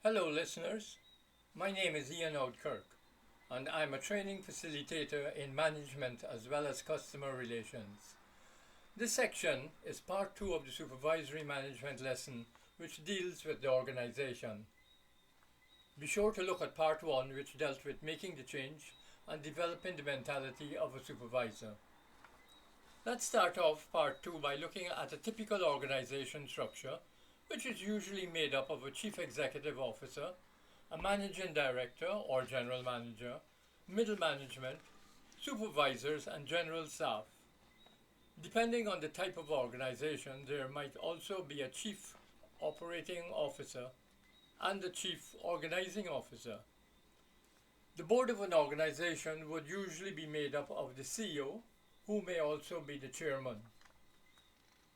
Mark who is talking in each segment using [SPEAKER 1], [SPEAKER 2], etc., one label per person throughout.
[SPEAKER 1] Hello, listeners. My name is Ian Oudkirk, and I'm a training facilitator in management as well as customer relations. This section is part 2 of the supervisory management lesson, which deals with the organization. Be sure to look at part 1, which dealt with making the change and developing the mentality of a supervisor. Let's start off part 2 by looking at a typical organization structure, which is usually made up of a chief executive officer, a managing director or general manager, middle management, supervisors, and general staff. Depending on the type of organization, there might also be a chief operating officer and a chief organizing officer. The board of an organization would usually be made up of the CEO, who may also be the chairman.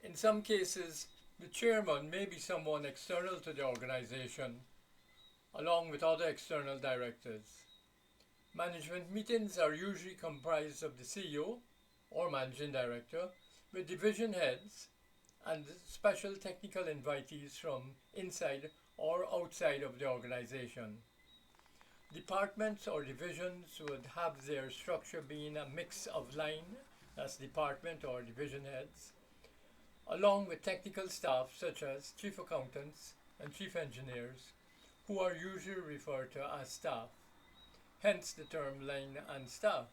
[SPEAKER 1] In some cases, the chairman may be someone external to the organization, along with other external directors. Management meetings are usually comprised of the CEO or managing director with division heads and special technical invitees from inside or outside of the organization. Departments or divisions would have their structure being a mix of line, that's department or division heads, along with technical staff such as chief accountants and chief engineers, who are usually referred to as staff, hence the term line and staff.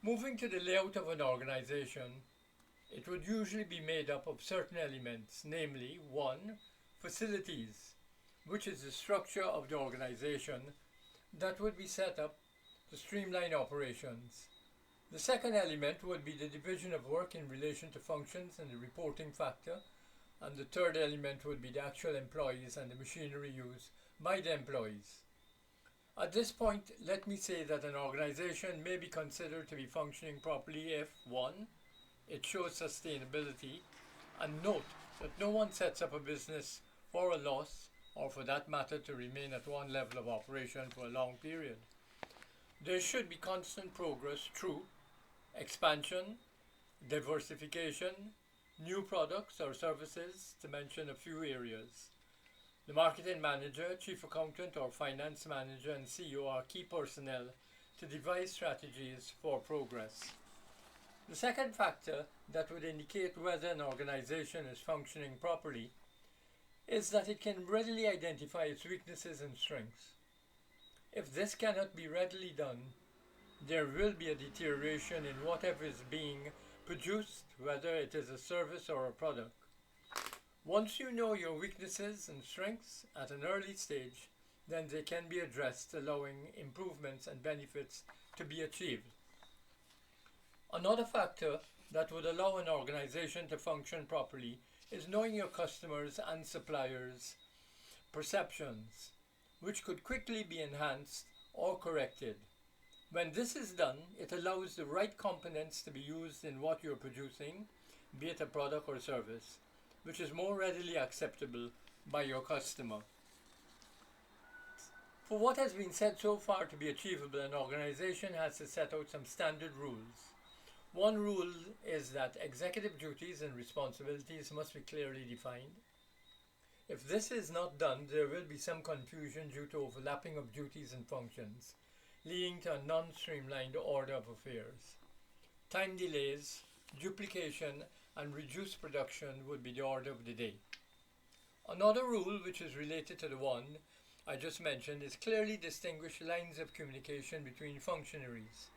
[SPEAKER 1] Moving to the layout of an organization, it would usually be made up of certain elements, namely 1. Facilities, which is the structure of the organization that would be set up to streamline operations. The second element would be the division of work in relation to functions and the reporting factor, and the third element would be the actual employees and the machinery used by the employees. At this point, let me say that an organization may be considered to be functioning properly if 1. It shows sustainability, and note that no one sets up a business for a loss or for that matter to remain at one level of operation for a long period. There should be constant progress through expansion, diversification, new products or services, to mention a few areas. The marketing manager, chief accountant or finance manager and CEO are key personnel to devise strategies for progress. The second factor that would indicate whether an organization is functioning properly is that it can readily identify its weaknesses and strengths. If this cannot be readily done, there will be a deterioration in whatever is being produced, whether it is a service or a product. Once you know your weaknesses and strengths at an early stage, then they can be addressed, allowing improvements and benefits to be achieved. Another factor that would allow an organization to function properly is knowing your customers and suppliers' perceptions, which could quickly be enhanced or corrected. When this is done, it allows the right components to be used in what you're producing, be it a product or service, which is more readily acceptable by your customer. For what has been said so far to be achievable, an organization has to set out some standard rules. One rule is that executive duties and responsibilities must be clearly defined. If this is not done, there will be some confusion due to overlapping of duties and functions, leading to a non-streamlined order of affairs. Time delays, duplication, and reduced production would be the order of the day. Another rule, which is related to the one I just mentioned, is clearly distinguish lines of communication between functionaries.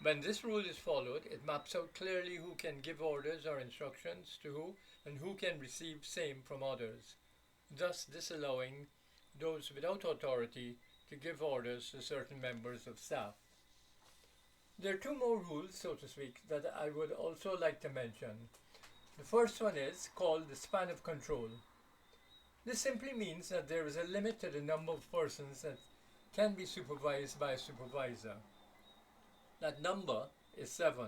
[SPEAKER 1] When this rule is followed, it maps out clearly who can give orders or instructions to who and who can receive same from others, thus disallowing those without authority to give orders to certain members of staff. There are two more rules, so to speak, that I would also like to mention. The first one is called the span of control. This simply means that there is a limit to the number of persons that can be supervised by a supervisor. That number is 7.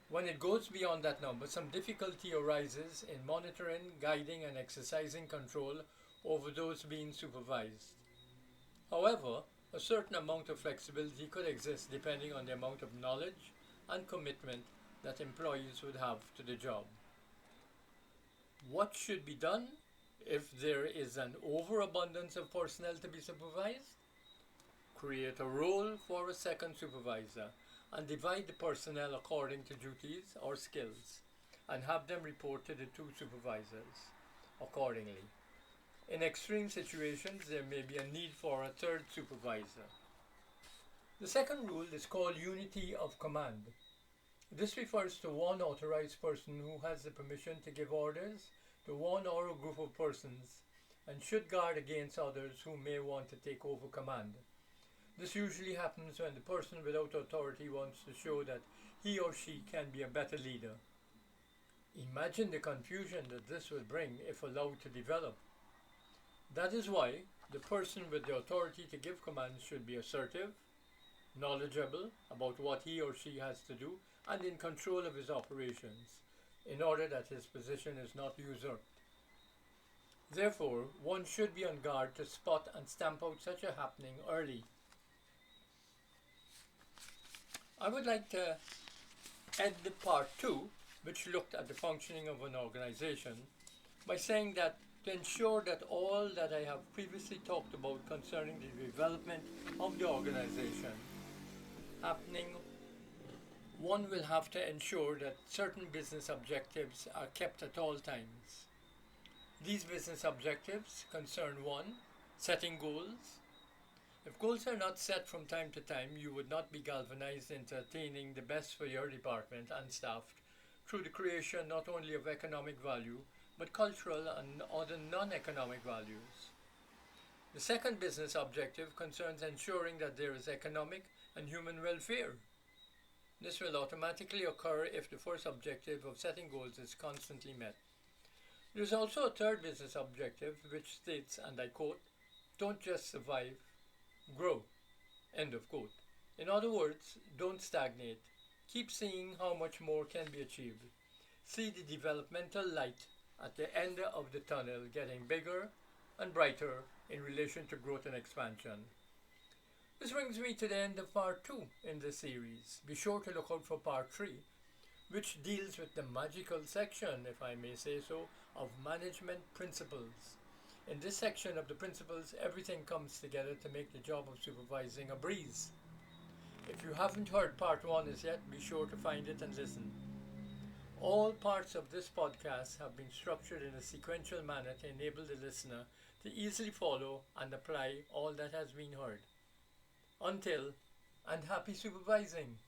[SPEAKER 1] When it goes beyond that number, some difficulty arises in monitoring, guiding, and exercising control over those being supervised. However, a certain amount of flexibility could exist depending on the amount of knowledge and commitment that employees would have to the job. What should be done If there is an overabundance of personnel to be supervised, create a role for a second supervisor and divide the personnel according to duties or skills and have them report to the two supervisors accordingly. In extreme situations, there may be a need for a third supervisor. The second rule is called unity of command. This refers to one authorized person who has the permission to give orders to one or a group of persons and should guard against others who may want to take over command. This usually happens when the person without authority wants to show that he or she can be a better leader. Imagine the confusion that this will bring if allowed to develop. That is why the person with the authority to give commands should be assertive, knowledgeable about what he or she has to do, and in control of his operations, in order that his position is not usurped. Therefore, one should be on guard to spot and stamp out such a happening early. I would like to end the part 2, which looked at the functioning of an organization, by saying that to ensure that all that I have previously talked about concerning the development of the organization happening, one will have to ensure that certain business objectives are kept at all times. These business objectives concern 1. Setting goals. If goals are not set from time to time, you would not be galvanized into attaining the best for your department and staff through the creation not only of economic value, but cultural and other non-economic values. The second business objective concerns ensuring that there is economic and human welfare. This will automatically occur if the first objective of setting goals is constantly met. There is also a third business objective which states, and I quote, "Don't just survive, grow." End of quote. In other words, don't stagnate. Keep seeing how much more can be achieved. See the developmental light at the end of the tunnel getting bigger and brighter in relation to growth and expansion. This brings me to the end of part 2 in this series. Be sure to look out for part 3, which deals with the magical section, if I may say so, of management principles. In this section of the principles, everything comes together to make the job of supervising a breeze. If you haven't heard part 1 as yet, be sure to find it and listen. All parts of this podcast have been structured in a sequential manner to enable the listener to easily follow and apply all that has been heard. Until, and happy supervising!